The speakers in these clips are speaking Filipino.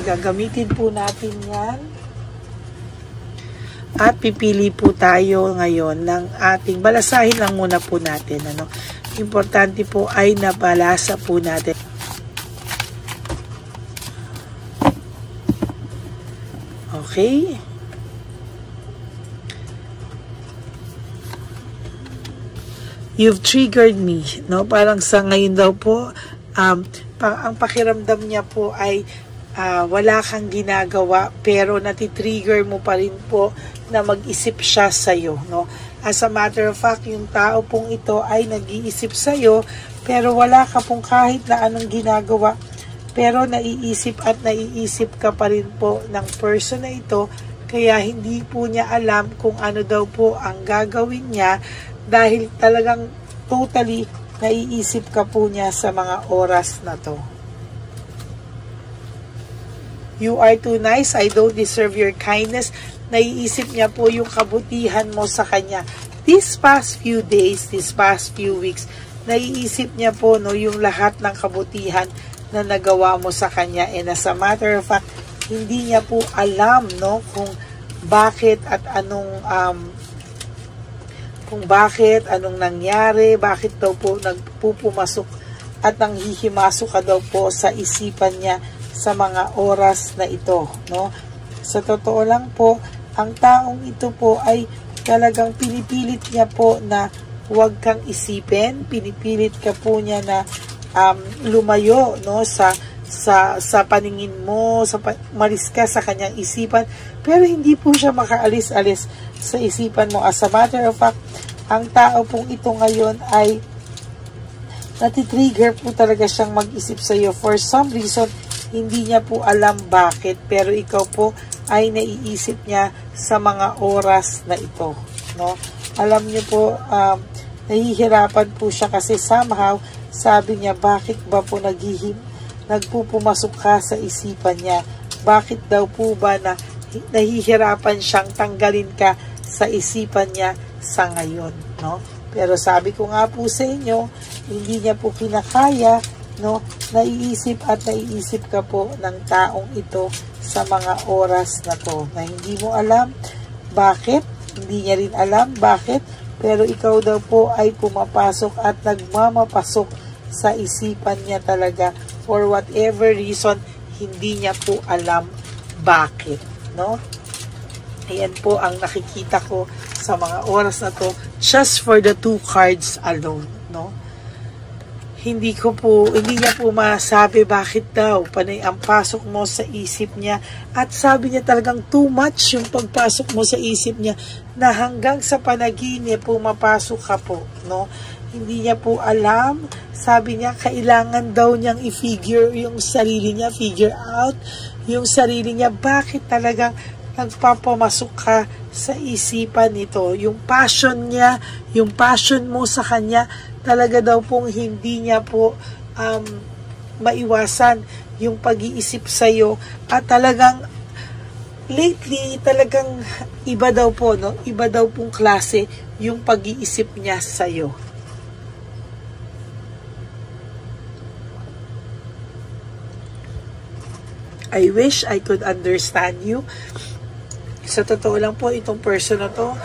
gagamitin po natin yan. At pipili po tayo ngayon ng ating, balasahin lang muna po natin. Ano? Importante po ay nabalasa po natin. Okay. You've triggered me. No? Parang sa ngayon daw po, ang pakiramdam niya po ay wala kang ginagawa pero natitrigger mo pa rin po na mag-isip siya sa'yo. No? As a matter of fact, yung tao pong ito ay nag-iisip sa'yo pero wala ka pong kahit na anong ginagawa. Pero naiisip at naiisip ka pa rin po ng person na ito kaya hindi po niya alam kung ano daw po ang gagawin niya dahil talagang totally naiisip ka po niya sa mga oras na to. You are too nice, I don't deserve your kindness. Naiisip niya po yung kabutihan mo sa kanya. These past few days, these past few weeks, naiisip niya po no, yung lahat ng kabutihan na nagawa mo sa kanya. And as a matter of fact, hindi niya po alam no, kung bakit at anong anong nangyari, bakit daw po nagpupumasok at nanghihimasok ka daw po sa isipan niya sa mga oras na ito, no? Sa totoo lang po, ang taong ito po ay talagang pinipilit niya po na huwag kang isipin, pinipilit ka po niya na lumayo, no, sa paningin mo, malis ka sa kanyang isipan, pero hindi po siya makaalis-alis sa isipan mo. As a matter of fact, ang tao pong ito ngayon ay natitrigger po talaga siyang mag-isip sa iyo. For some reason, hindi niya po alam bakit, pero ikaw po ay naiisip niya sa mga oras na ito. No? Alam niyo po, nahihirapan po siya kasi somehow, sabi niya, bakit ba po nagpupumasok ka sa isipan niya? Bakit daw po ba na nahihirapan siyang tanggalin ka sa isipan niya sa ngayon, no? Pero sabi ko nga po sa inyo, hindi niya po kinakaya, no? Naiisip at naiisip ka po ng taong ito sa mga oras na to, na hindi mo alam bakit, hindi niya rin alam bakit, pero ikaw daw po ay pumapasok at nagmamapasok sa isipan niya talaga for whatever reason, hindi niya po alam bakit, no? Ayan po ang nakikita ko sa mga oras na to, just for the 2 cards alone, no? Hindi niya po masabi bakit daw, panay ang pasok mo sa isip niya, at sabi niya talagang too much yung pagpasok mo sa isip niya, na hanggang sa panaginip pumapasok ka po, no? Hindi niya po alam, sabi niya kailangan daw niyang i-figure yung sarili niya, figure out yung sarili niya, bakit talagang nagpapamasok ka sa isipan nito. Yung passion niya, yung passion mo sa kanya, talaga daw pong hindi niya po maiwasan yung pag-iisip sa'yo. At talagang, lately, talagang iba daw po, no? Iba daw pong klase yung pag-iisip niya sa'yo. I wish I could understand you. Sa totoo lang po, itong person na to,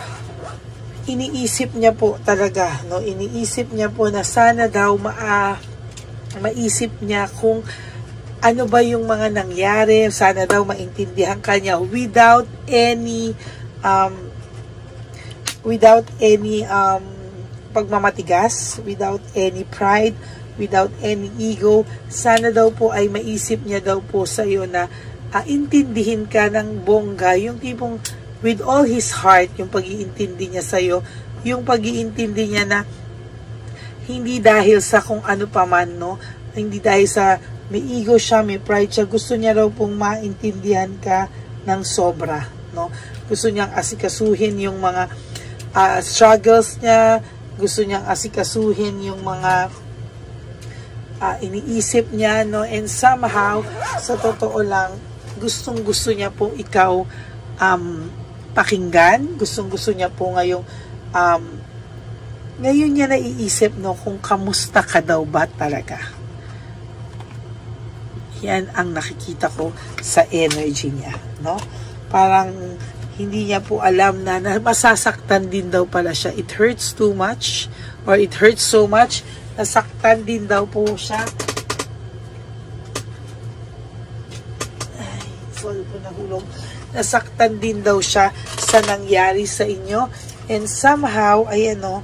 iniisip niya po talaga, no? Iniisip niya po na sana daw maisip niya kung ano ba yung mga nangyari, sana daw maintindihan kanya without any pagmamatigas, without any pride, without any ego. Sana daw po ay maisip niya daw po sa iyo na intindihin ka ng bongga, yung tipong with all his heart, yung pag-iintindi niya sa'yo, yung pag-iintindi niya na hindi dahil sa kung ano pa man, no? Hindi dahil sa may ego siya, may pride siya, gusto niya raw pong maintindihan ka ng sobra, no? Gusto niyang asikasuhin yung mga struggles niya, gusto niyang asikasuhin yung mga iniisip niya, no? And somehow, sa totoo lang, gustong-gusto niya po ikaw pakinggan. Gustong-gusto niya po ngayon niya naiisip, no, kung kamusta ka daw ba talaga. Yan ang nakikita ko sa energy niya, no? Parang hindi niya po alam na masasaktan din daw pala siya. It hurts too much, or it hurts so much, nasaktan din daw po siya. Ay, sorry po, nahulog. Nasaktan din daw siya sa nangyari sa inyo. And somehow, ayan o,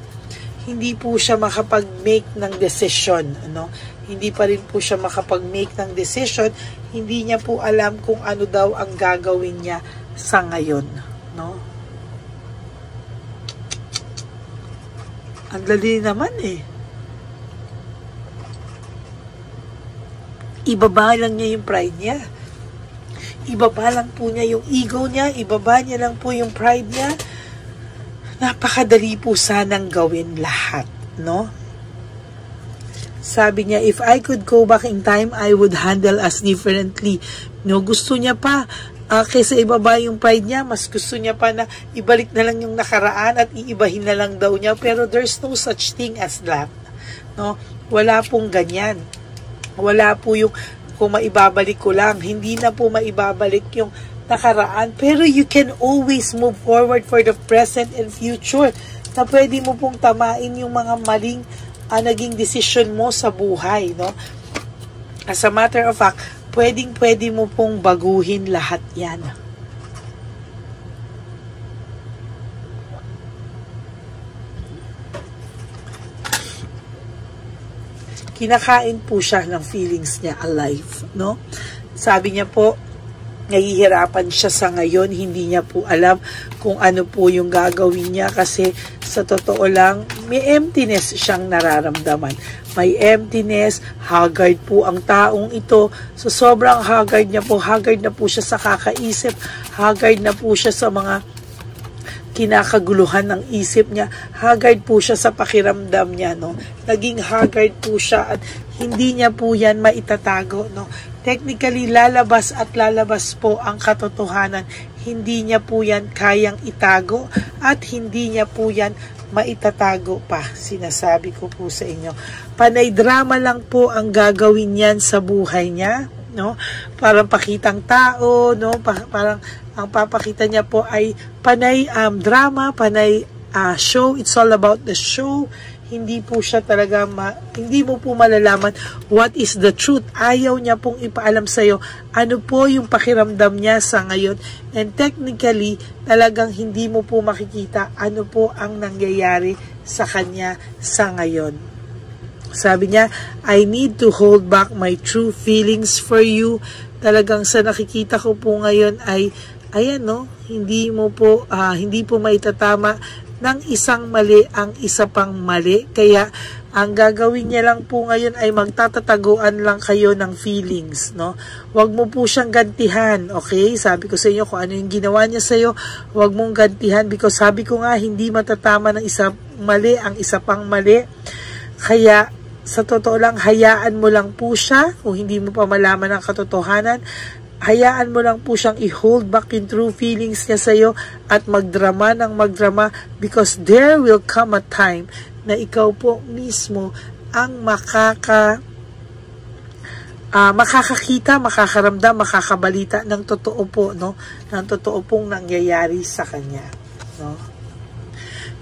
hindi po siya makapag-make ng decision, ano? Hindi pa rin po siya makapag-make ng decision. Hindi niya po alam kung ano daw ang gagawin niya sa ngayon, no? Ang dali naman eh. Ibaba lang niya yung pride niya. Ibaba lang po niya yung ego niya. Ibaba niya lang po yung pride niya. Napakadali po sanang gawin lahat, no? Sabi niya, if I could go back in time, I would handle us differently. No, gusto niya pa, kaysa ibaba yung pride niya, mas gusto niya pa na ibalik na lang yung nakaraan at iibahin na lang daw niya. Pero there's no such thing as that. No? Wala pong ganyan. Wala po yung, kung maibabalik ko lang, hindi na po maibabalik yung nakaraan. Pero you can always move forward for the present and future. Na pwede mo pong tamain yung mga maling naging decision mo sa buhay, no? As a matter of fact, pwede mo pong baguhin lahat yan. Kinakain po siya ng feelings niya alive, no? Sabi niya po, nahihirapan siya sa ngayon, hindi niya po alam kung ano po yung gagawin niya kasi sa totoo lang, may emptiness siyang nararamdaman. May emptiness, haggard po ang taong ito. So sobrang haggard niya po, haggard na po siya sa kakaisip, haggard na po siya sa mga kinakaguluhan ng isip niya, haggard po siya sa pakiramdam niya, no? Naging haggard po siya at hindi niya po yan maitatago, no? Technically, lalabas at lalabas po ang katotohanan. Hindi niya po yan kayang itago at hindi niya po yan maitatago pa. Sinasabi ko po sa inyo. Panay drama lang po ang gagawin yan sa buhay niya, no? Parang pakitang tao, no? Parang ang papakita niya po ay panay drama, panay show. It's all about the show. Hindi po siya talaga, hindi mo po malalaman what is the truth. Ayaw niya pong ipaalam sa'yo ano po yung pakiramdam niya sa ngayon. And technically, talagang hindi mo po makikita ano po ang nangyayari sa kanya sa ngayon. Sabi niya, I need to hold back my true feelings for you. Talagang sa nakikita ko po ngayon ay, ayan no, hindi po maitatama ng isang mali ang isa pang mali. Kaya ang gagawin niya lang po ngayon ay magtatataguan lang kayo ng feelings, no? Huwag mo po siyang gantihan, okay? Sabi ko sa inyo kung ano yung ginawa niya sa iyo, huwag mong gantihan because sabi ko nga hindi matatama ng isa mali ang isa pang mali. Kaya sa totoo lang, hayaan mo lang po siya kung hindi mo pa malaman ang katotohanan. Hayaan mo lang po siyang i-hold back yung true feelings niya sa'yo at magdrama ng magdrama because there will come a time na ikaw po mismo ang makakakita, makakaramdam, makakabalita ng totoo po, no? Ng totoo pong nangyayari sa kanya, no?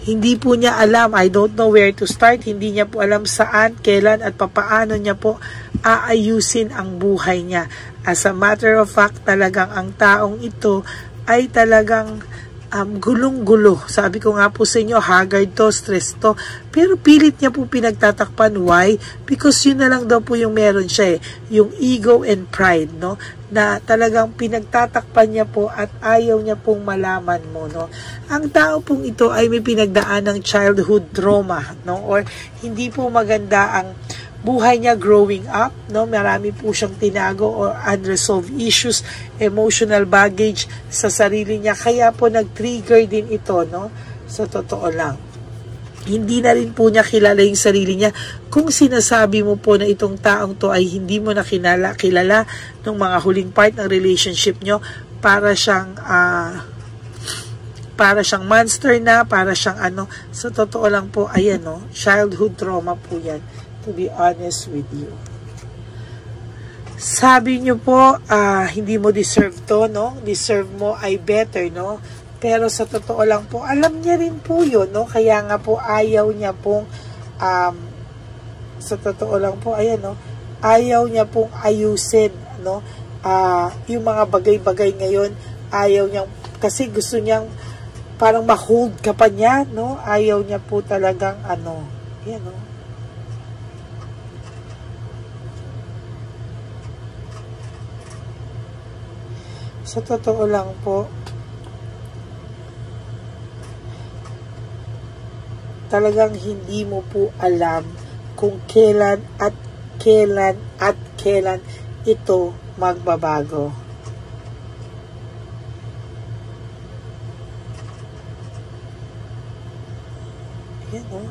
Hindi po niya alam, I don't know where to start, hindi niya po alam saan, kailan at papaano niya po aayusin ang buhay niya. As a matter of fact, talagang ang taong ito ay talagang gulong-gulo. Sabi ko nga po sa inyo, haggard to, stress to. Pero pilit niya po pinagtatakpan. Why? Because yun na lang daw po yung meron siya eh. Yung ego and pride, no? Na talagang pinagtatakpan niya po at ayaw niya pong malaman mo, no? Ang tao pong ito ay may pinagdaan ng childhood trauma, no? Or hindi po maganda ang buhay niya growing up, no? Marami po siyang tinago or unresolved issues, emotional baggage sa sarili niya. Kaya po nag-trigger din ito, no? Sa totoo lang. Hindi na rin po niya kilala yung sarili niya. Kung sinasabi mo po na itong taong to ay hindi mo na kilala nung mga huling part ng relationship nyo, para siyang monster na, para siyang ano, sa totoo lang po, ayan, no? Childhood trauma po yan. To be honest with you. Sabi nyo po, hindi mo deserve to, no? Deserve mo ay better, no? Pero sa totoo lang po, alam niya rin po yun, no? Kaya nga po, ayaw niya pong, sa totoo lang po, ayan, no? Ayaw niya pong ayusin, no? Yung mga bagay-bagay ngayon, ayaw niya, kasi gusto niyang, parang ma-hold ka pa niya, no? Ayaw niya po talagang, yan, no? Sa totoo lang po, talagang hindi mo po alam kung kailan ito magbabago. Ayan, oh.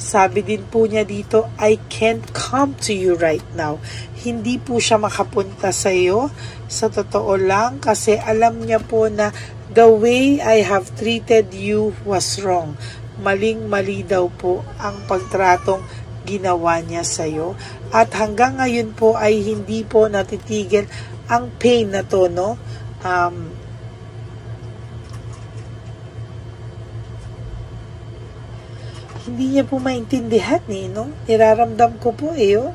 Sabi din po niya dito, I can't come to you right now. Hindi po siya makapunta sa iyo. Sa totoo lang, kasi alam niya po na the way I have treated you was wrong. Maling-mali daw po ang pagtratong ginawa niya sa iyo. At hanggang ngayon po ay hindi po natitigil ang pain na to, no? Hindi niya po maintindihan no? Niraramdam ko po oh.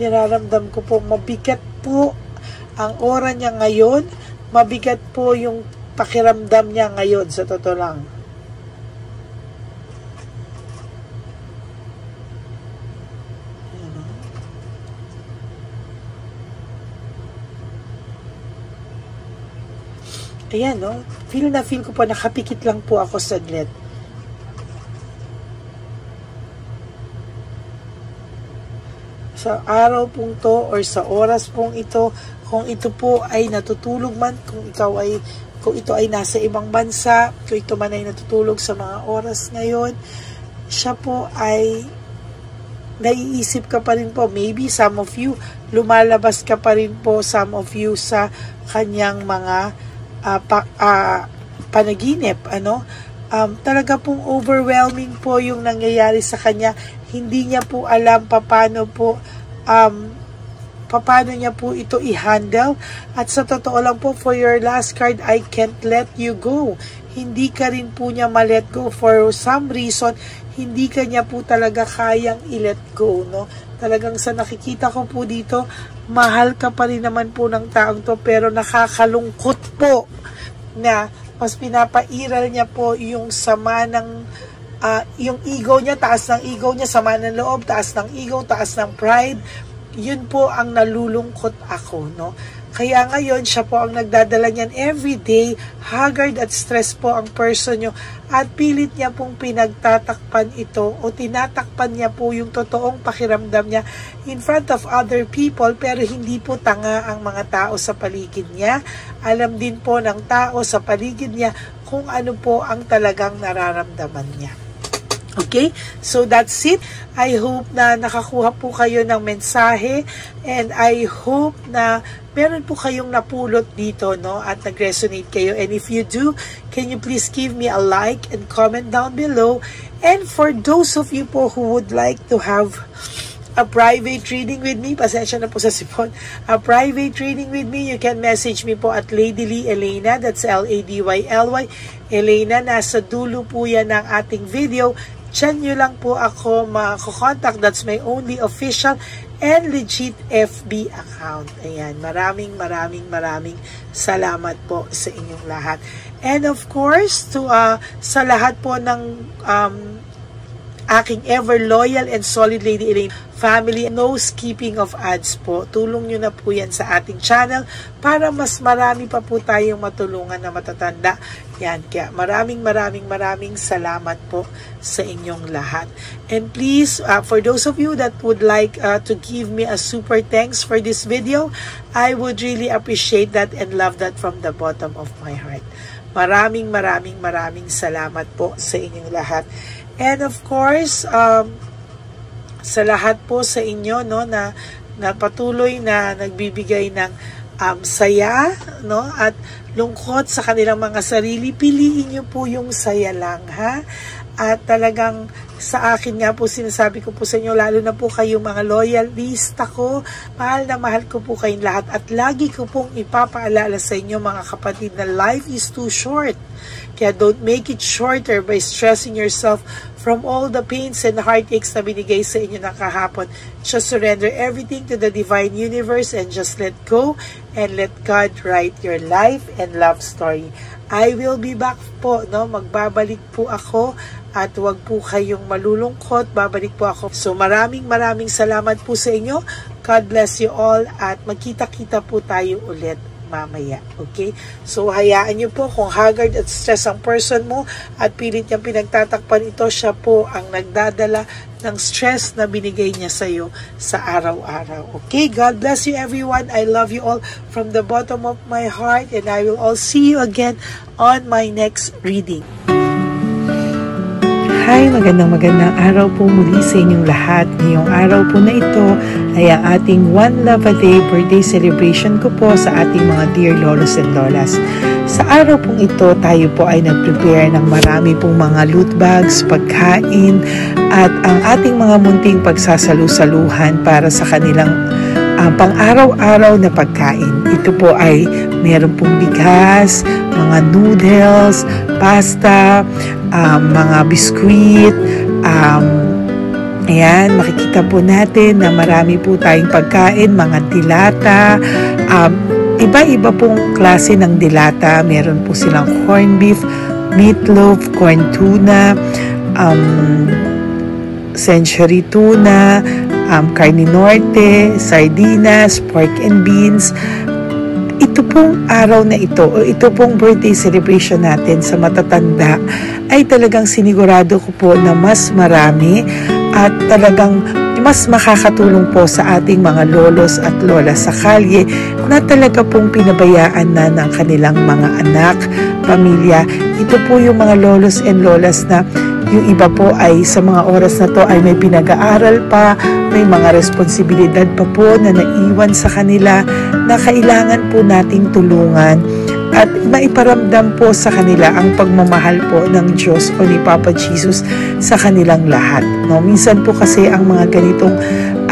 Niraramdam ko po, mabigat po ang aura niya ngayon, mabigat po yung pakiramdam niya ngayon, sa totoo lang. Ayan, no? Feel ko po, nakapikit lang po ako saglit. Sa araw pong to or sa oras pong ito, kung ito po ay natutulog man, kung ito ay nasa ibang bansa, kung ito man ay natutulog sa mga oras ngayon, siya po ay naiisip ka pa rin po. Maybe some of you, lumalabas ka pa rin po, some of you, sa kanyang mga panaginip, talaga pong overwhelming po yung nangyayari sa kanya. Hindi niya po alam paano niya po ito i-handle. At sa totoo lang po, for your last card, I can't let you go. Hindi ka rin po niya ma-let go. For some reason, hindi ka niya po talaga kayang i-let go, no? Talagang sa nakikita ko po dito, mahal ka pa rin naman po ng taong to, pero nakakalungkot po na mas pinapairal niya po yung sama ng yung ego niya, taas ng ego niya, sama ng loob, taas ng ego, taas ng pride. Yun po ang nalulungkot ako, no? Kaya ngayon, siya po ang nagdadala niyan everyday, haggard at stress po ang person nyo, at pilit niya pong pinagtatakpan ito o tinatakpan niya po yung totoong pakiramdam niya in front of other people, pero hindi po tanga ang mga tao sa paligid niya. Alam din po ng tao sa paligid niya kung ano po ang talagang nararamdaman niya. Okay? So that's it. I hope na nakakuha po kayo ng mensahe, and I hope na meron po kayong napulot dito, no? At nag-resonate kayo. And if you do, can you please give me a like and comment down below? And for those of you po who would like to have a private reading with me, pasensya na po sa sipon, a private reading with me, you can message me po at Lady Lee Elena, that's L-A-D-Y-L-Y, Elena, nasa dulo po yan ng ating video. Diyan nyo lang po ako makakontakt. That's my only official and legit FB account. Ayan, maraming salamat po sa inyong lahat. And of course, to sa lahat po ng aking ever loyal and solid Lady Elaine family, no skipping of ads po. Tulong nyo na po yan sa ating channel para mas marami pa po tayong matulungan na matatanda. Yan, kaya maraming salamat po sa inyong lahat. And please, for those of you that would like to give me a super thanks for this video, I would really appreciate that and love that from the bottom of my heart. Maraming salamat po sa inyong lahat. And of course, sa lahat po sa inyo, no, na patuloy na nagbibigay ng saya, no, at lungkot sa kanilang mga sarili. Piliin nyo po yung saya lang, ha? At talagang sa akin nga po, sinasabi ko po sa inyo, lalo na po kayong mga loyalista ko, mahal na mahal ko po kayong lahat. At lagi ko pong ipapaalala sa inyo, mga kapatid, na life is too short. Kaya don't make it shorter by stressing yourself from all the pains and heartaches na binigay sa inyo ng kahapon. Just surrender everything to the divine universe and just let go and let God write your life and love story. I will be back po, no? Magbabalik po ako at huwag po kayong malulungkot. Babalik po ako. So maraming salamat po sa inyo. God bless you all at magkita-kita po tayo ulit mamaya. Okay? So hayaan nyo po kung haggard at stress ang person mo at pilit niyang pinagtatakpan ito, siya po ang nagdadala ng stress na binigay niya sa iyo sa araw-araw. Okay? God bless you everyone. I love you all from the bottom of my heart and I will all see you again on my next reading. Hi, magandang araw po muli sa inyong lahat. Ngayong araw po na ito ay ang ating One Love a Day birthday celebration ko po sa ating mga dear lolos and lolas. Sa araw pong ito, tayo po ay nag-prepare ng marami pong mga loot bags, pagkain, at ang ating mga munting pagsasalu-saluhan para sa kanilang pang-araw-araw na pagkain. Ito po ay meron pong bigas, mga noodles, pasta, mga biskuit, ayan, makikita po natin na marami po tayong pagkain, mga dilata, iba-iba pong klase ng dilata. Meron po silang corned beef, meatloaf, corn tuna, century tuna, carne norte, sardinas, pork and beans. Ito pong araw na ito, o ito pong birthday celebration natin sa matatanda, ay talagang sinigurado ko po na mas marami at talagang mas makakatulong po sa ating mga lolos at lola sa kalye na talaga pong pinabayaan na ng kanilang mga anak, pamilya. Ito po yung mga lolos and lolas na yung iba po ay sa mga oras na to ay may pinag-aaral pa, may mga responsibilidad pa po na naiwan sa kanila na kailangan po nating tulungan at maiparamdam po sa kanila ang pagmamahal po ng Diyos o ni Papa Jesus sa kanilang lahat. No? Minsan po kasi ang mga ganitong,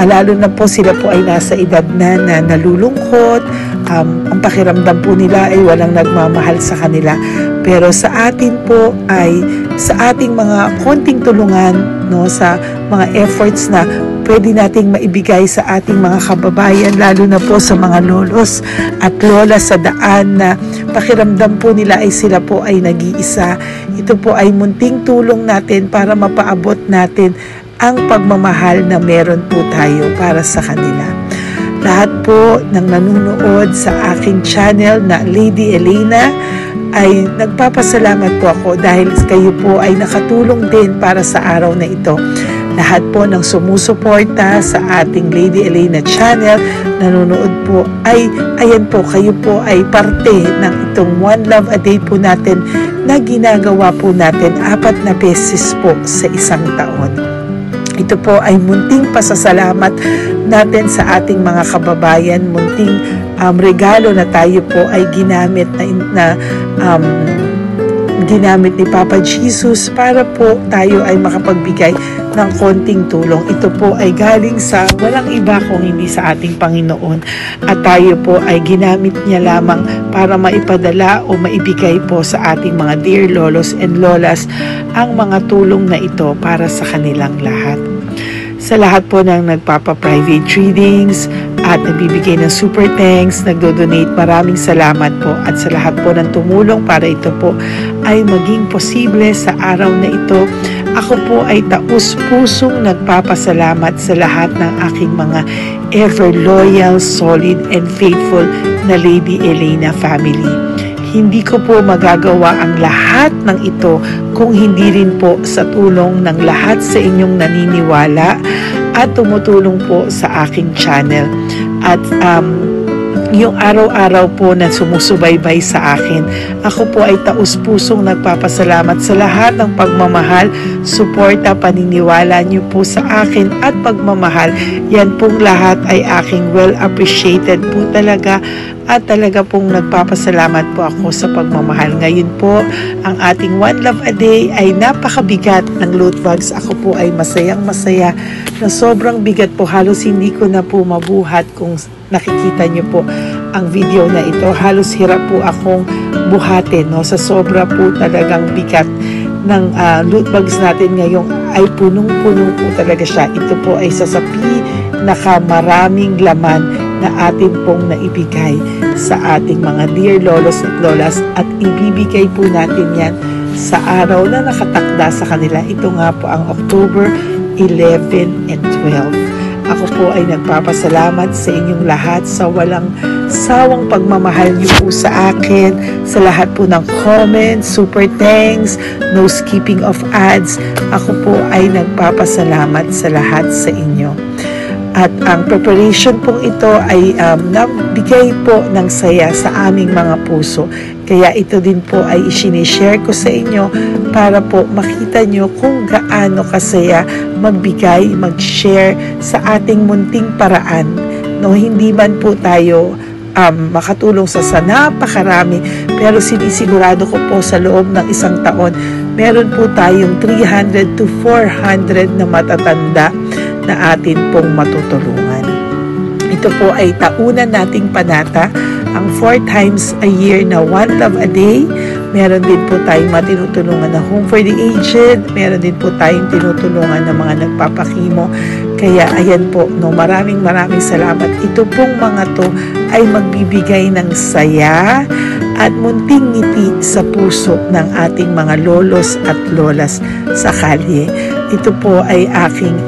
lalo na po sila po ay nasa edad na nalulungkot, ang pakiramdam po nila ay walang nagmamahal sa kanila. Pero sa atin po ay sa ating mga konting tulungan, no, sa mga efforts na pwede nating maibigay sa ating mga kababayan, lalo na po sa mga lolos at lola sa daan na pakiramdam po nila ay sila po ay nag-iisa. Ito po ay munting tulong natin para mapaabot natin ang pagmamahal na meron po tayo para sa kanila. Lahat po ng nanonood sa aking channel na Lady Elena ay nagpapasalamat po ako dahil kayo po ay nakatulong din para sa araw na ito. Lahat po ng sumusuporta sa ating Lady Elena channel, nanonood po, ay ayan po, kayo po ay parte ng itong One Love a Day po natin na ginagawa po natin 4 na beses po sa isang taon. Ito po ay munting pasasalamat natin sa ating mga kababayan, munting regalo na tayo po ay ginamit ginamit ni Papa Jesus para po tayo ay makapagbigay ng konting tulong. Ito po ay galing sa walang iba kung hindi sa ating Panginoon at tayo po ay ginamit niya lamang para maipadala o maibigay po sa ating mga dear lolos and lolas ang mga tulong na ito para sa kanilang lahat. Sa lahat po ng nagpapa-private readings at nagbibigay ng super thanks, nagdo-donate, maraming salamat po. At sa lahat po ng tumulong para ito po ay maging posible sa araw na ito. Ako po ay taus-pusong nagpapasalamat sa lahat ng aking mga ever loyal, solid, and faithful na Lady Elena family. Hindi ko po magagawa ang lahat ng ito kung hindi rin po sa tulong ng lahat sa inyong naniniwala at tumutulong po sa aking channel. At yung araw-araw po na sumusubaybay sa akin. Ako po ay taus-pusong nagpapasalamat sa lahat ng pagmamahal, suporta, paniniwala niyo po sa akin at pagmamahal. Yan pong lahat ay aking well appreciated po talaga at talaga pong nagpapasalamat po ako sa pagmamahal. Ngayon po, ang ating One Love a Day ay napakabigat ng loot bags. Ako po ay masayang-masaya na sobrang bigat po. Halos hindi ko na po mabuhat kung nakikita niyo po ang video na ito. Halos hirap po akong buhatin, no? Sa sobra po talagang bigat ng loot bags natin ngayong ay punong-puno po talaga siya. Ito po ay sasapi nakamaraming laman na atin pong naibigay sa ating mga dear lolos at lolas at ibibigay po natin yan sa araw na nakatakda sa kanila. Ito nga po ang October 11 and 12. Ako po ay nagpapasalamat sa inyong lahat sa walang sawang pagmamahal niyo po sa akin, sa lahat po ng comments, super thanks, no skipping of ads. Ako po ay nagpapasalamat sa lahat sa inyo. At ang preparation pong ito ay nabigay po ng saya sa aming mga puso. Kaya ito din po ay isinishare ko sa inyo para po makita nyo kung gaano kasaya magbigay, mag-share sa ating munting paraan. No, hindi man po tayo makatulong sa napakarami, pero sinisigurado ko po sa loob ng isang taon, meron po tayong 300 to 400 na matatanda na atin pong matutulungan. Ito po ay taunan nating panata, ang 4 times a year na One Love a Day. Meron din po tayong matinutulungan na Home for the Aged. Meron din po tayong tinutulungan ng mga nagpapakimo. Kaya ayan po, no, maraming salamat. Ito pong mga to ay magbibigay ng saya at munting ngiti sa puso ng ating mga lolos at lolas sa kalye. Ito po ay aking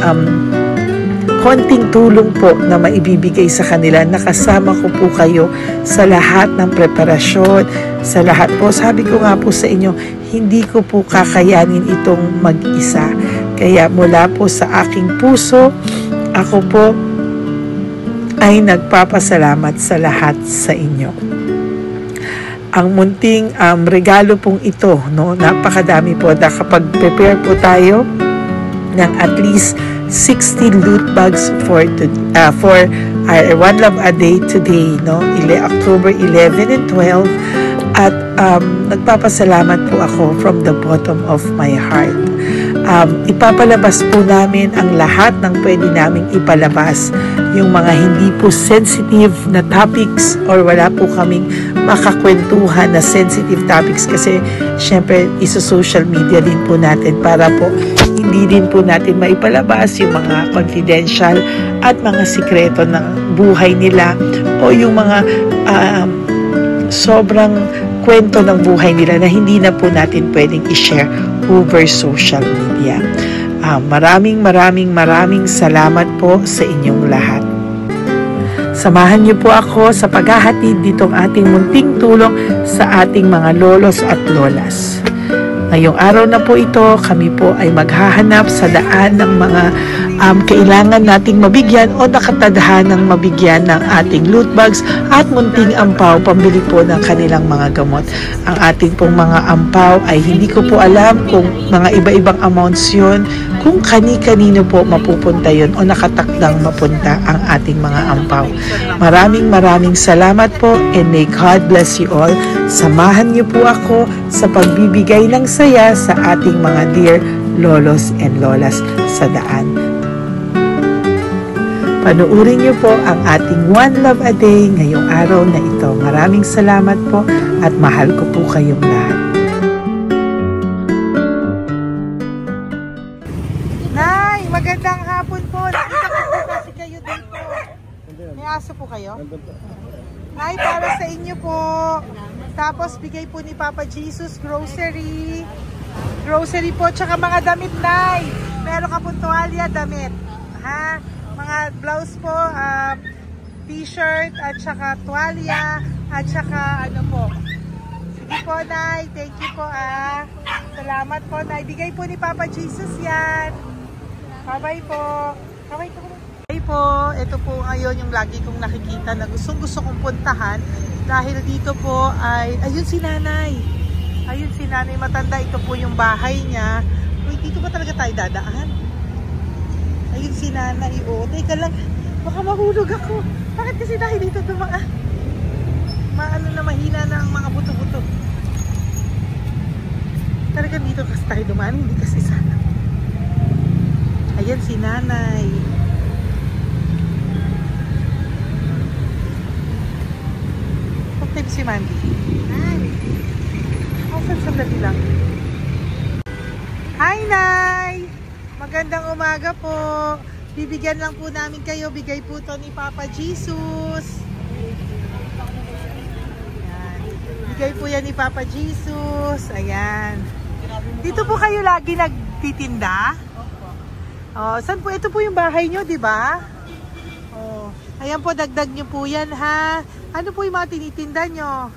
konting tulong po na maibibigay sa kanila. Nakasama ko po kayo sa lahat ng preparasyon, sa lahat po. Sabi ko nga po sa inyo, hindi ko po kakayanin itong mag-isa. Kaya mula po sa aking puso, ako po ay nagpapasalamat sa lahat sa inyo. Ang munting regalo pong ito, no, napakadami po. Kapag prepare po tayo ng at least 60 loot bags for our One Love a Day today, no? October 11 and 12. At nagpapasalamat po ako from the bottom of my heart. Ipapalabas po namin ang lahat ng pwede naming ipalabas. Yung mga hindi po sensitive na topics or wala po kaming makakwentuhan na sensitive topics kasi syempre isa-social media din po natin para po hindi din po natin maipalabas yung mga confidential at mga sikreto ng buhay nila o yung mga sobrang kwento ng buhay nila na hindi na po natin pwedeng i-share over social media. Maraming salamat po sa inyong lahat. Samahan niyo po ako sa paghahatid ditong ating munting tulong sa ating mga lolos at lolas. Ngayong araw na po ito, kami po ay maghahanap sa daan ng mga kailangan nating mabigyan o nakatadhanang mabigyan ng ating loot bags at munting ampaw pambili po ng kanilang mga gamot. Ang ating pong mga ampaw ay hindi ko po alam kung mga iba-ibang amounts yun, kung kani-kanino po mapupunta yun o nakatakdang mapunta ang ating mga ampaw. Maraming salamat po and may God bless you all. Samahan niyo po ako sa pagbibigay ng saya sa ating mga dear lolos and lolas sa daan. Panuurin niyo po ang ating One Love a Day ngayong araw na ito. Maraming salamat po at mahal ko po kayong lahat. Nay, magandang hapon po. Nakita ko po kasi kayo dito. May aso po kayo? Nay, para sa inyo po. Tapos bigay po ni Papa Jesus grocery. Grocery po, tsaka mga damit, Nay. Meron ka po tuwalya, damit. Ha? Mga blouse po, t-shirt, at saka tuwalya, at saka ano po. Sige po, Nay. Thank you po, Salamat po, Nay. Bigay po ni Papa Jesus yan. Bye-bye po. Bye-bye po. Bye po. Ito po ngayon yung lagi kong nakikita na gusto kong puntahan. Dahil dito po ay, ayun si nanay. Ayun si nanay matanda. Ito po yung bahay niya. Uy, dito ba talaga tayo dadaan? Ayun si nanay. O, teka lang. Baka mahulog ako. Bakit kasi dahil dito dumaan? Maano na mahina na ang mga buto-buto. Talagang dito kasi tayo dumaan. Hindi kasi sana. Ayan si nanay. Okay si Mandy. Hi. Sandali lang. Hi, Nay! Magandang umaga po. Bibigyan lang po namin kayo. Bigay po to ni Papa Jesus. Ayan. Bigay po yan ni Papa Jesus. Ayan. Dito po kayo lagi nagtitinda? Oh, saan po? Ito po yung bahay nyo, di ba? Oh. Ayan po, dagdag nyo po yan, ha? Ano po yung mga tinitinda nyo?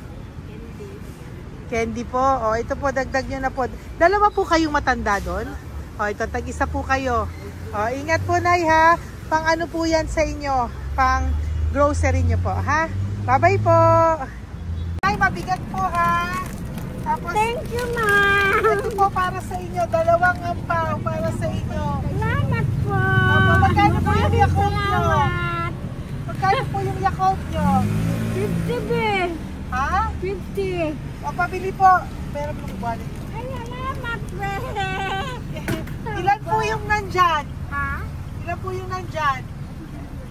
Candy po. O, ito po, dagdag nyo na po. Dalawa po kayong matanda doon. O, ito, tag-isa po kayo. O, ingat po, Nay, ha? Pang ano po yan sa inyo? Pang grocery nyo po, ha? Bye-bye po. Nay, mabigat po, ha? Tapos, thank you, ma'am. Ito po para sa inyo. Dalawang ampaw para sa inyo. Salamat po. Opo, magkano po yung Yakult nyo? Salamat. Magkano po yung Yakult nyo? 50 be. Ha? 50. O, pabili po. Pero po balik. Ay, salamat, be. Ilan po yung nandyan? Ha? Ilan po yung nandyan?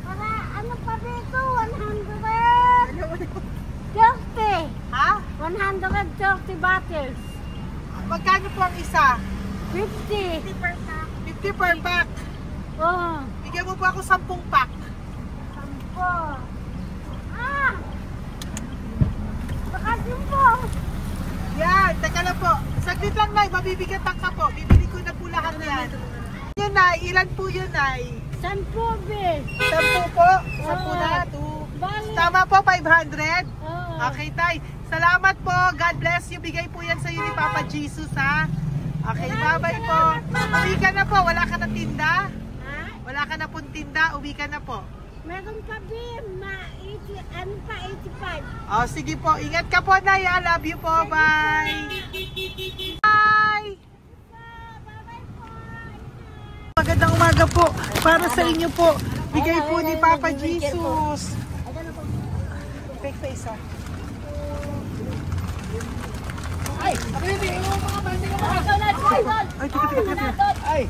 Para ano pa dito? 130. Ha? 130 bottles. Magkano po ang isa? 50. 50 per pack. Oh. Bigyan mo po ako 10 pack. 10. Ah! Bakasyon po. Yan, teka lang po. Saglit lang, Nay. Mabibigatan ka po. Bibili ko na po lahat yan. Yun, Nay. Ilan po yun, Nay? 10 be. 10 po. 10 na. 2. Bali. Tama po, 500. Oh. Okay, Tay. Salamat po. God bless you. Bigay po yan sa iyo ni Papa Jesus, ha? Okay, bye-bye po. Uwi ka na po. Wala ka na tinda? Ha? Wala ka na pong tinda. Uwi ka na po. Meron pa be, ano pa, 85. Oh, sige po. Ingat ka po, Nay. I love you po. Bye. Bye. Magandang umaga po. Para sa inyo po. Bigay po ni Papa Jesus. Take sa isa. Ay, teka.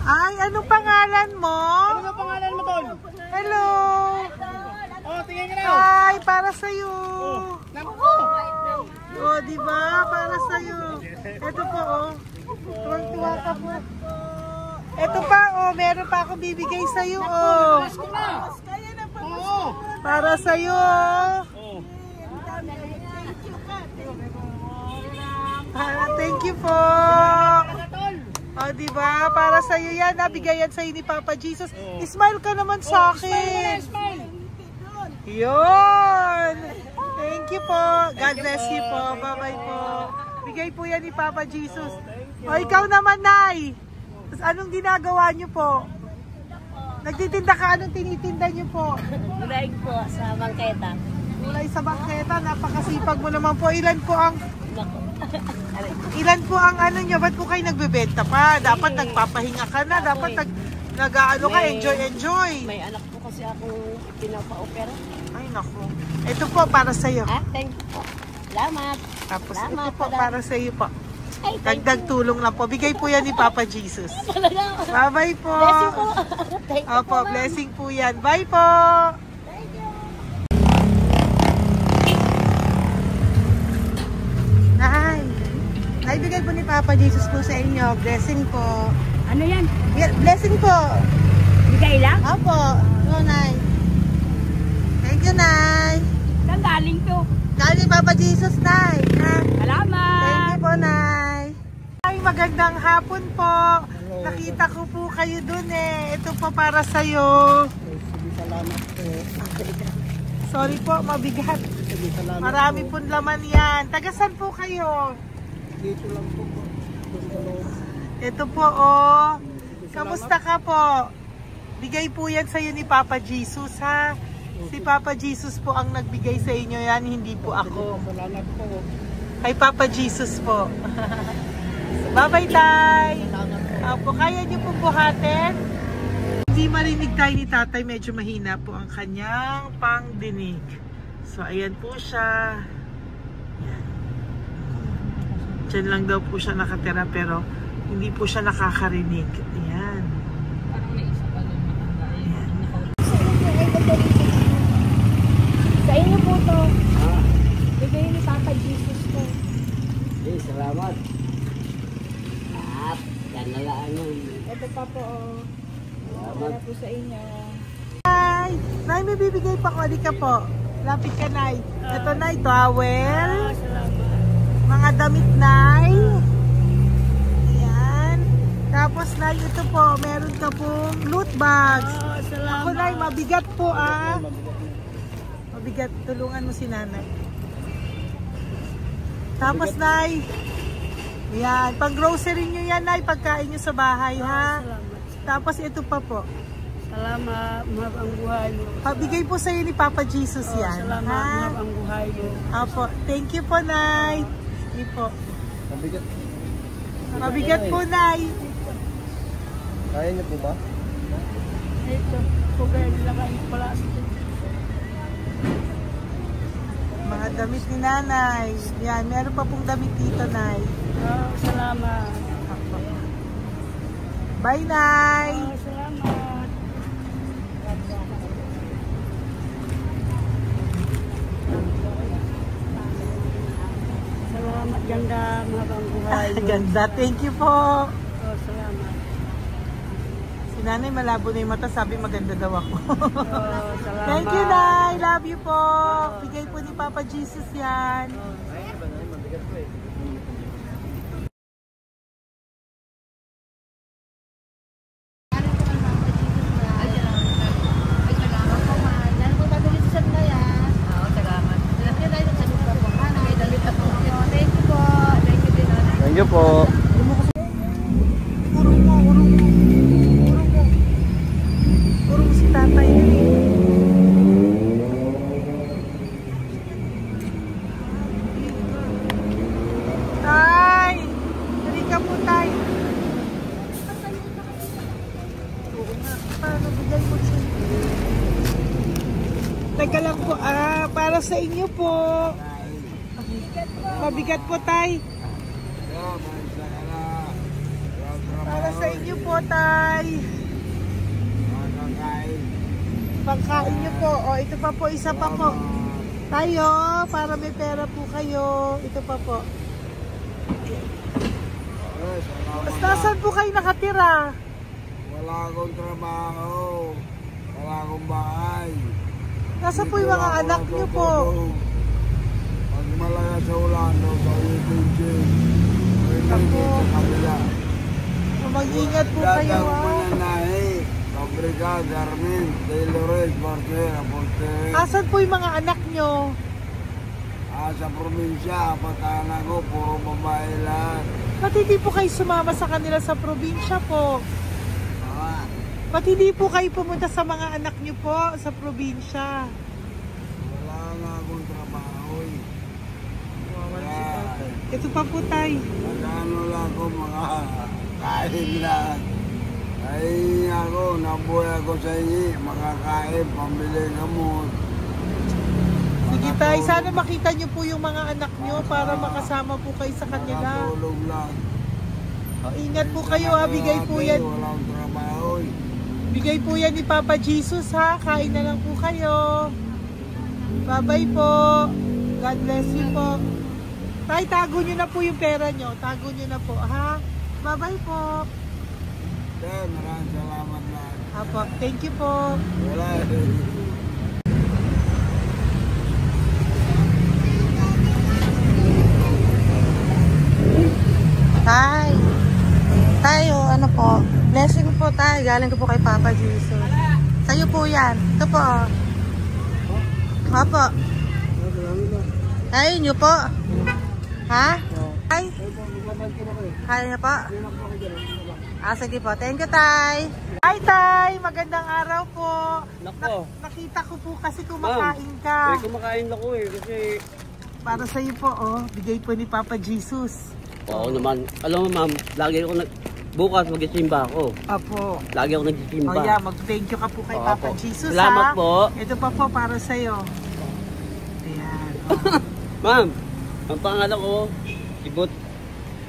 Ay, anong pangalan mo? Ano pangalan mo, Tol? Hello. Oh, tingnan ka na. Hi, para sa iyo. Naku. Oh, di ba? Para sa iyo. Ito po, oh. Tuwang-tuwa ka po. Ito pa, oh, meron pa akong bibigay sa iyo, oh. Oo. Para sa iyo. Oh. Thank you po. Oh, di ba? Para sa iyo yan, nabigayan sa iyo ni Papa Jesus. Smile ka naman sa akin. Smile. Yun. Thank you po. God bless you po. Bye-bye po. Bigay po yan ni Papa Jesus. O, ikaw naman, Nay. Anong ginagawa niyo po? Nagtitinda ka? Anong tinitinda niyo po? Gulay po sa bangketa. Gulay sa bangketa. Napakasipag mo naman po. Ilan po ang ano nyo? Ba't po kayo nagbebenta pa? Dapat nagpapahinga ka na. Dapat nag-ano ka, enjoy. May anak po kasi akong pinapa-opera. Ay, naku. Ito po para sa'yo. Ah, thank you po. Salamat. Tapos Salamat, ito po Padre. para sa'yo po. Ay, thank Dagdag tulong lang po. Bigay po yan ni Papa Jesus. Talaga. Bye-bye po. Bless you po. Thank you Opo, po, ma'am. blessing po yan. Bye po. Thank you. Nay, bigay po ni Papa Jesus po sa inyo. Blessing po. Ano yan? Blessing po. Bigay lang? Opo. So, Nay. Thank you, Nay. Saan galing to? Galing Papa Jesus, Nay. Ha? Salamat. Thank you po, Nay. Ay, magandang hapon po. Nakita ko po kayo dun eh. Ito po para sa'yo. Salamat po. Sorry po, mabigat. Salamat Marami pong laman yan. Tagasan po kayo. Dito lang po. Ito po, oh. Kamusta ka po? Bigay po yan sa'yo ni Papa Jesus, ha? Si Papa Jesus po ang nagbigay sa inyo yan, hindi po ako. Salamat po. Kay Papa Jesus po. Bye-bye, Tay! Opo, kaya niyo po buhatin? Hindi marinig tayo ni Tatay, medyo mahina po ang kanyang pangdinig. So, ayan po siya. Ayan. Diyan lang daw po siya nakatira pero hindi po siya nakakarinig. Ayan. Ayan. Sa inyo po to. Bigay ni Papa Jesus to. Okay, salamat. At, kanalaan yun. Ito pa po. Para po sa inyo. Nay! Nay, may bibigay pa ko. Halika po. Lapit ka, Nay. Ito, Nay, towel. Mga damit, Nay. Ayan. Tapos, Nay, ito po. Meron ka pong loot bags. Ako, Nay, mabigat po, ah. Mabigat. Tulungan mo si Nanay. Tapos, Nay. Ayan. Pang-grocery nyo yan, Nay. Pagkain nyo sa bahay, ha? Tapos, ito pa po. Salamat, mahal ang buhay mo. Pabigay po sa'yo ni Papa Jesus yan. Salamat, mahal ang buhay mo. Apo. Thank you po, Nay. Hindi po. Mabigat. Mabigat po, Nay. Kaya niyo po ba? Ito, pugay nila kayo pala. Mga damit ni Nanay. Yan, meron pa pong damit dito, Nay. Salamat. Apo. Bye, Nay. Salamat. Salamat, ganda, mahal ang buhay mo. Ganda. Thank you po. Salamat. Si Nanay malabo na yung mata. Sabi maganda daw ako. Salamat. Thank you, Nay. Love you po. Bigay po ni Papa Jesus yan. Mabigat po eh. Thank you po. Urong mo, urong mo. Urong mo. Urong si Tatay. Tay! Halika po, Tay. Oo nga. Paano bigay mo siya? Teka lang po. Para sa inyo po. Mabigat po, Tay. Para sa inyo po, Tay. Pagkain nyo po. O, ito pa po, isa pa po. Tayo, para may pera po kayo. Ito pa po. Nasaan po kayo nakatira? Wala akong trabaho. Wala akong bahay. Nasa po yung mga anak nyo po? Pag malaya sa ulan, sa ulitin. Ako. Mag-ingat po kayo, Fabrika, Garmin, Taylorist, Barker, Apolte. Asan po yung mga anak nyo? Sa probinsya, patanan ko, puro babae lahat. Ba't hindi po kayo sumama sa kanila sa probinsya po? Ah, Ba't hindi po kayo pumunta sa mga anak nyo po sa probinsya? wala nga akong trabaho eh. Ito pa po, Tay. Nagano lang ako mga kain lang. Ay ako, nabuhay ako sa inyo, makakain, pambili gamot. Sige, Tay. Sana makita nyo po yung mga anak nyo para makasama po kayo sa kanila. Makatulog lang. O, ingat po kayo, ha. Bigay po yan. Walang trabaho eh. Bigay po yan ni Papa Jesus, ha. Kain na lang po kayo. Bye-bye po. God bless you po. Tay, tago nyo na po yung pera nyo. Tago nyo na po, ha. Bye-bye po. Maraming salamat na. Apo, thank you po. Wala eh. Tay. Tayo, ano po? Blessing po tayo. Galing ko po kay Papa Jesus. Sa'yo po yan. Ito po. Apo. Tayo nyo po. Ha? Ay? Kaya niyo po? Sige po. Thank you, Tay. Hi, Tay! Magandang araw po. Nako. Nakita ko po kasi kumakain ka. Kumakain ako kasi... Para sa iyo po, bigay po ni Papa Jesus. Oo naman. Alam mo ma'am, lagi ako bukas magsisimba ako. Apo. Lagi ako nagsisimba. O yeah, mag-thank you ka po kay Papa Jesus. Salamat po. Ito pa po para sa iyo. Ayan. Ma'am, ang pangalan ko, si Butch.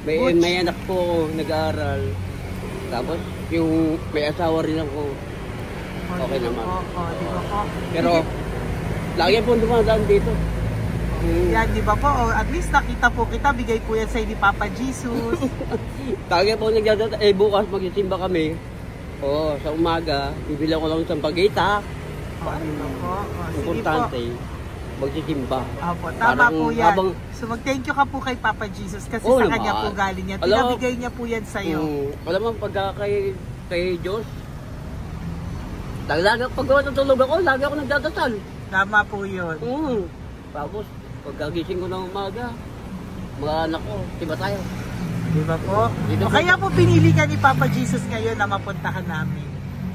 May anak po nag-aaral. Tapos yung may asawa rin ako. Okay naman. Di ba po? Pero lagi po dumadaan dito. Yan, di ba po? At least nakita po kita, bigay po yan sa ni Papa Jesus. Lagi po nagdadaan. Bukas magsisimba kami. Sa umaga, bibili ko lang isang pagita. Di ba po? Importante. Magsisimba. Opo, tama po yan. So mag-thank you ka po kay Papa Jesus kasi sa kanya po galing yan. Pinabigay niya po yan sa'yo. Alam mo, pagka kay Diyos, lagi pag natutulog ako, lagi ako nagdadasal. Tama po yun. Tapos, pagkagising ko ng umaga, mga anak ko, diba tayo? Di ba po? Kaya po pinili ka ni Papa Jesus ngayon na mapuntahan namin.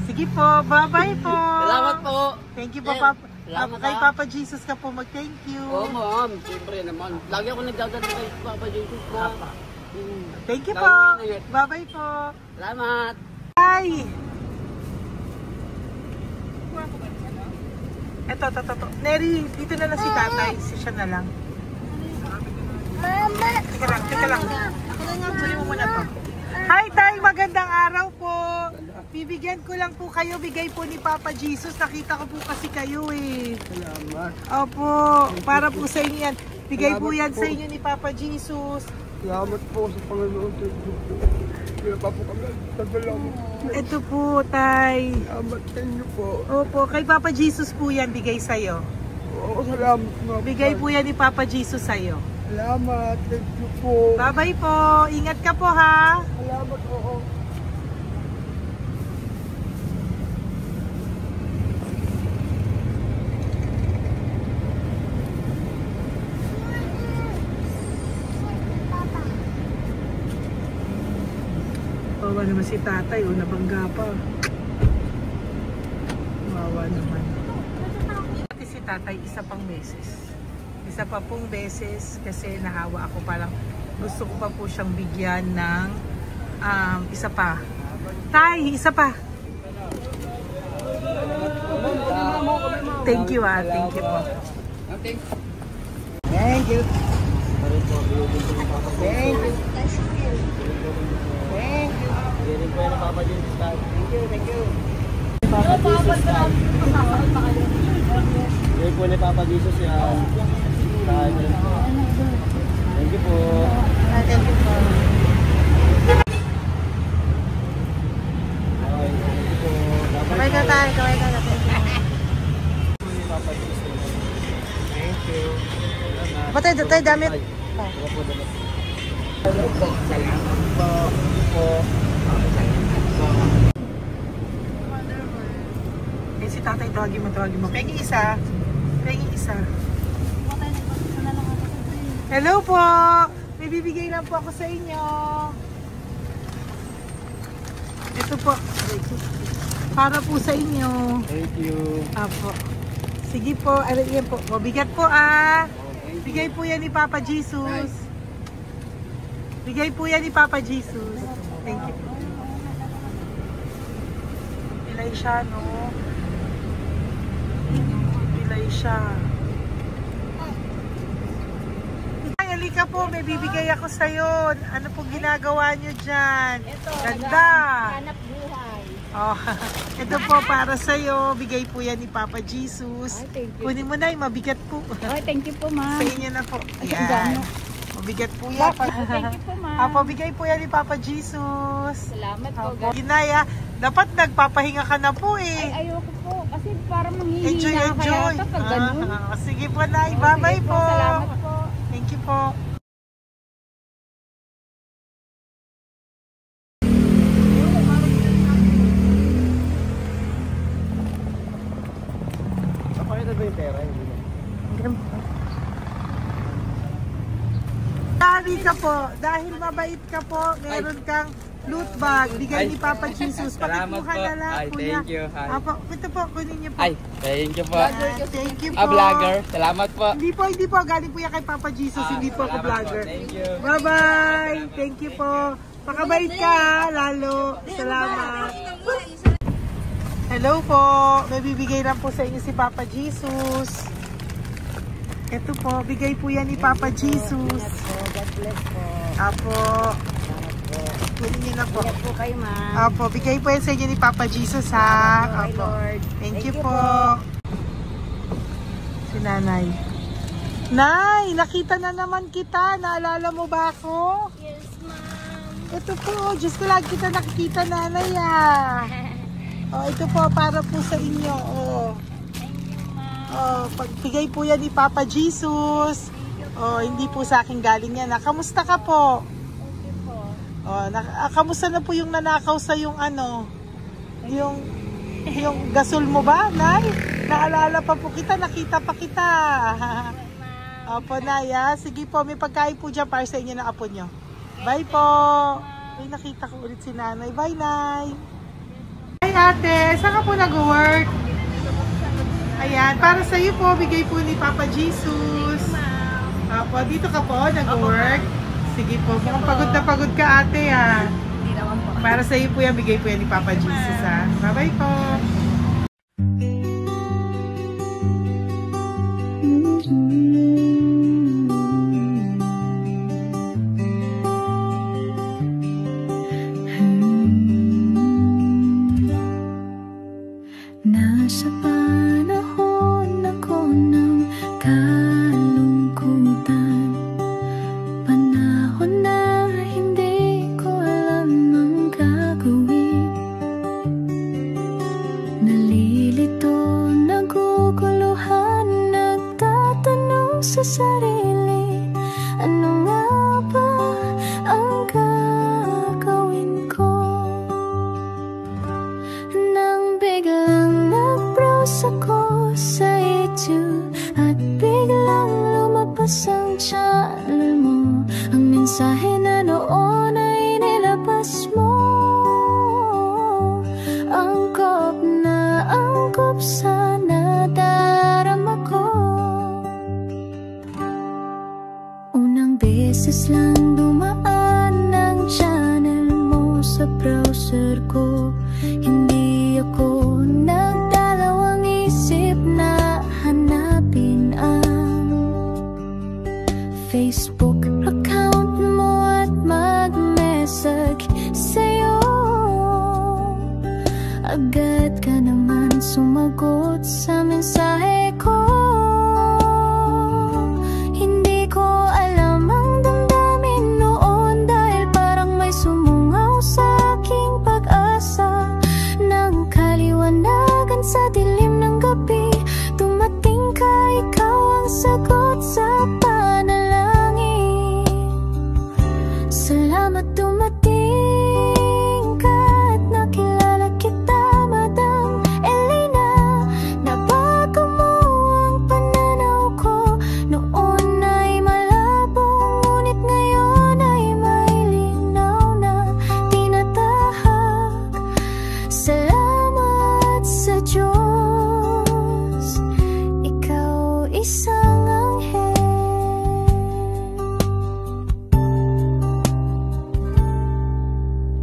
Sige po, bye-bye po. Salamat po. Thank you po, Papa. Kay Papa Jesus ka po mag-thank you. Oo, ma'am. Siyempre naman. Lagi ako nagdadala kay Papa Jesus. Papa. Thank you po. Bye-bye po. Salamat. Bye. Ito. Neri, dito na lang si tatay. Siya na lang. Mama! Teka lang. Suli mo muna to. Hi, Tay! Magandang araw po. Bibigyan ko lang po kayo. Bigay po ni Papa Jesus. Nakita ko po kasi kayo eh. Salamat. Opo. Para po sa inyo yan. Bigay po yan sa inyo ni Papa Jesus. Salamat po sa Panginoon. Kaya pa po kami. Salamat. Ito po, Tay. Salamat sa inyo po. Opo. Kay Papa Jesus po yan. Bigay sa'yo. Oo, salamat po. Bigay po yan ni Papa Jesus sa'yo. Salamat. Thank you po. Bye-bye po. Ingat ka po, ha? Salamat po. Wawa naman si tatay, nabangga pa. Wawa naman. Pati si tatay, isa pang beses. Isa pa pong beses kasi nahawa ako, parang gusto ko pa po siyang bigyan ng isa pa. Tay, isa pa. Thank you thank you po. Thank you. Thank you. Thank you. Bigay po ni Papa Jesus yan. Thank you po. Thank you po. Kamay ka tayo, kamay ka tayo. Thank you. Batay, tayo damit. Eh, si tatay, tawagin mo. Pengi isa. Hello po! May bibigay lang po ako sa inyo. Ito po. Para po sa inyo. Thank you. Apo. Sige po. Yan po. Mabigat po Bigay po yan ni Papa Jesus. Bigay po yan ni Papa Jesus. Thank you. Pilay siya, no? Pilay siya. Ay, halika po. May bibigay ako sa'yo. Ano po ginagawa nyo dyan? Ito, ganda. hanap buhay. Oh, ito po para sa'yo. Bigay po yan ni Papa Jesus. Ay, thank you. Kunin mo na, mabigat po. Ay, thank you po, ma'am. Sa inyo na po. Ay, Yan. gano. Mabigat po yan. Thank you po, ma'am. Apo, bigay po yan ni Papa Jesus. Salamat po. Apo. Ginaya, dapat nagpapahinga ka na po eh. Ay, ayoko po. Kasi parang manghihina Enjoy. kaya ito pag ganun. Sige po, Nay. Bye-bye Sige po. Salamat po. Thank you po. Kapakita ba yung pera? Dahil ka po, dahil mabait ka po, meron kang loot bag. Bigay ni Papa Jesus. Salamat Pakikuha po. na lang, Ay, kuya. thank you. Ay. Apo, ito po, kunin niyo po. Ay, thank you po. Thank you po. Vlogger. Salamat po. Hindi po. Galing po yan kay Papa Jesus. Hindi po ako Salamat vlogger. po. Thank you. Bye-bye. Thank you po. Pakabait ka, lalo. Salamat. Hello po. May bibigay lang po sa inyo si Papa Jesus. Ito po, bigay po yan ni Papa Jesus. God bless po. Apo. Kunin niyo na po. Ingat po kayo, ma'am. Apo, bigay po yan sa inyo ni Papa Jesus, ha? Salamat po, Apo. Lord. Thank you Thank you po. po. Si Nanay. Nay, nakita na naman kita. Naalala mo ba ako? Yes, ma'am. Ito po, Diyos ko, lagi kita nakikita, Nanay, ah. Oh, ito po, para po sa inyo. Oh. Pagbigay po yan ni Papa Jesus. Hindi po sa akin galing yan. Kamusta ka po? Okay po. Kamusta na po yung nanakaw sa yung yung gasol mo ba, Nay? Naalala pa po kita, nakita pa kita. Opo, Nay, ha? Sige po, may pagkain po dyan para sa inyo ng apo nyo. Bye po. Ay, nakita ko ulit si Nanay. Bye, Nay. Hi, ate. Saan ka po nag-work? Ayan, para sa iyo po, bigay po ni Papa Jesus. Apo, dito ka po, nag-work. Sige po, mukhang pagod na pagod ka, ate, ha. Hindi naman po. Para sa iyo po yan, bigay po yan ni Papa Jesus, ha. Bye-bye po. Nasa panahon ako ng kalungkutan, panahon na hindi ko alam ang gagawin. Nalilito, naguguluhan, nagtatanong sa sarili, ano nga ba ang gagawin ko? Nang biglang nag-browse ako sa YouTube at biglang lumabas ang channel mo, ang mensahe na noon ay nilabas mo. Angkop sa nadarama ko. Unang beses lang dumaan ang channel mo sa browser ko. Hindi ako nagdalawang isip na hanapin ang Facebook account mo at mag-message sa'yo. Agad ka naman sumagot sa mensahe ko. Hindi ko alam ang damdamin noon, dahil parang may sumungaw sa aking pag-asa. Nang kaliwanagan sa dilim ng gabi, dumating ka, ikaw ang sagot sa panalangin. Salamat dumating ka at nakilala kita, Madam Elena. Nabago mo ang pananaw ko. Noon ay malabo, ngunit ngayon ay may linaw na tinatahak. Salamat sa Diyos, ikaw isang anghel.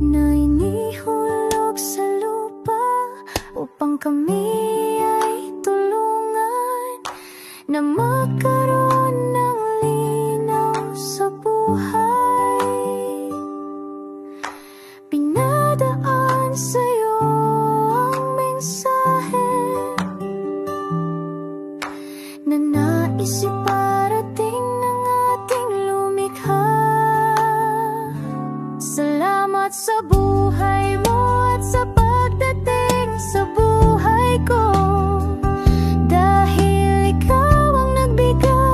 Na inihulog sa lupa upang kami ay tulungan na magkaroon ng linaw sa buhay. Pinadaan sa'yo ang mensahe na nais iparating ng ating lumikha. Salamat sa buhay mo at sa pagdating sa buhay ko, dahil ikaw ang nagbigay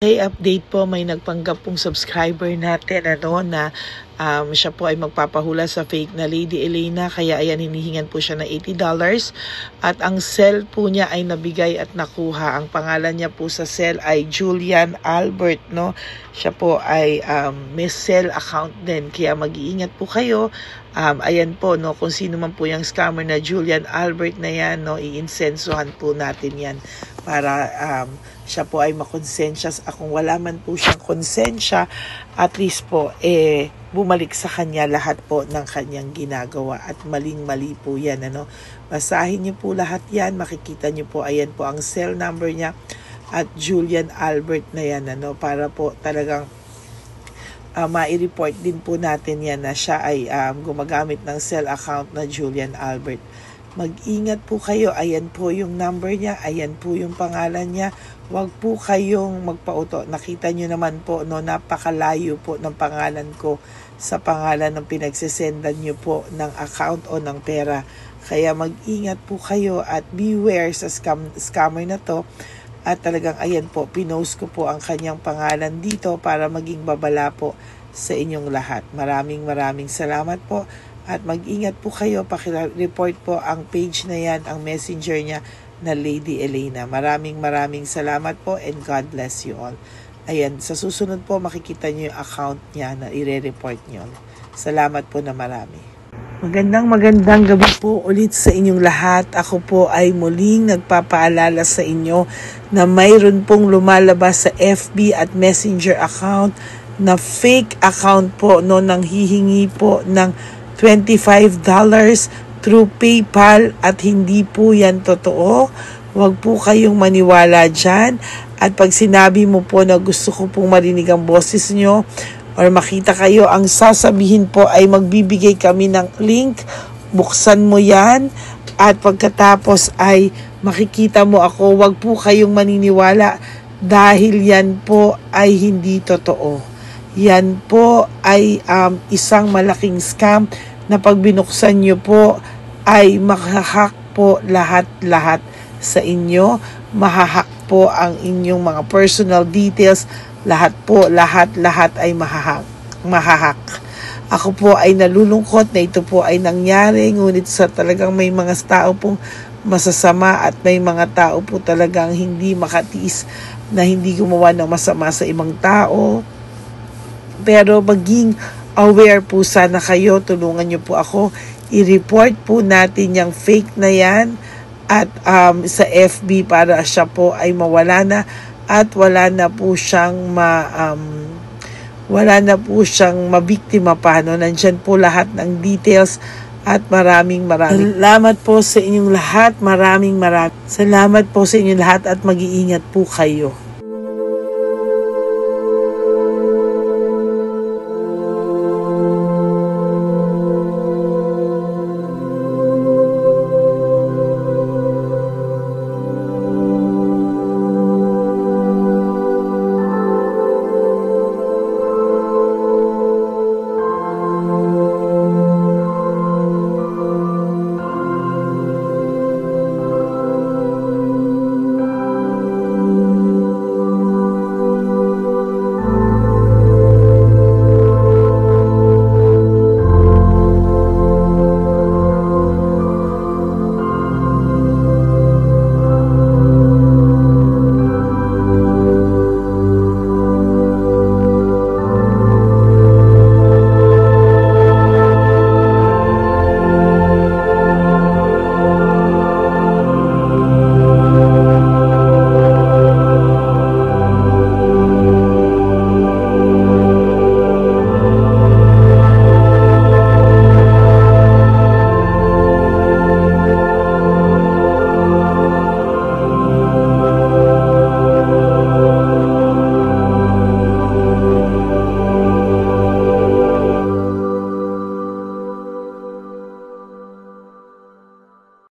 Okay, update po, may nagpanggap pong subscriber natin na siya po ay magpapahula sa fake na Lady Elena, kaya ayan, hinihingan po siya ng $80 at ang cell po niya ay nabigay at nakuha. Ang pangalan niya po sa cell ay Julian Albert, no? Siya po ay may cell account din, kaya mag-iingat po kayo. Ayan po, no, kung sino man po yung scammer na Julian Albert na yan, no, iinsensuhan po natin yan para siya po ay makonsensya. Kung wala man po siyang konsensya, at least po bumalik sa kanya lahat po ng kanyang ginagawa, at maling-mali po yan, ano. Basahin niyo po lahat yan, makikita niyo po, ayan po ang cell number niya at Julian Albert na yan, ano, para po talagang ma-report din po natin yan na siya ay gumagamit ng cell account na Julian Albert. Mag-ingat po kayo, ayan po yung number niya, ayan po yung pangalan niya. Huwag po kayong magpauto. Nakita nyo naman po, no, napakalayo po ng pangalan ko sa pangalan ng pinagsesendan nyo po ng account o ng pera. Kaya mag-ingat po kayo at beware sa scammer na to. At talagang ayan po, pinost ko po ang kanyang pangalan dito para maging babala po sa inyong lahat. Maraming salamat po. At mag-ingat po kayo, paki-report po ang page na yan, ang messenger niya na Lady Elena. Maraming salamat po and God bless you all. Ayan, sa susunod po makikita niyo yung account niya na i-report niyo. Salamat po na marami. Magandang gabi po ulit sa inyong lahat. Ako po ay muling nagpapaalala sa inyo na mayroon pong lumalabas sa FB at Messenger account na fake account po, no, nang hihingi po ng $25 through PayPal at hindi po yan totoo. Huwag po kayong maniwala dyan. At pag sinabi mo po na gusto ko pong marinig ang boses nyo or makita kayo, ang sasabihin po ay magbibigay kami ng link. Buksan mo yan at pagkatapos ay makikita mo ako. Huwag po kayong maniniwala dahil yan po ay hindi totoo. Yan po ay isang malaking scam na pag binuksan nyo po ay mahahack po lahat sa inyo. Mahahack po ang inyong mga personal details. Lahat ay mahahack. Ako po ay nalulungkot na ito po ay nangyari, ngunit sa talagang may mga tao pong masasama at may mga tao po talagang hindi makatiis na hindi gumawa ng masama sa ibang tao. Pero maging aware po sana kayo, tulungan nyo po ako, i-report po natin yung fake na yan at sa FB para siya po ay mawala na at wala na po siyang mabiktima pa, no? Nandyan po lahat ng details at maraming salamat po sa inyong lahat, maraming salamat po sa inyong lahat at mag-iingat po kayo.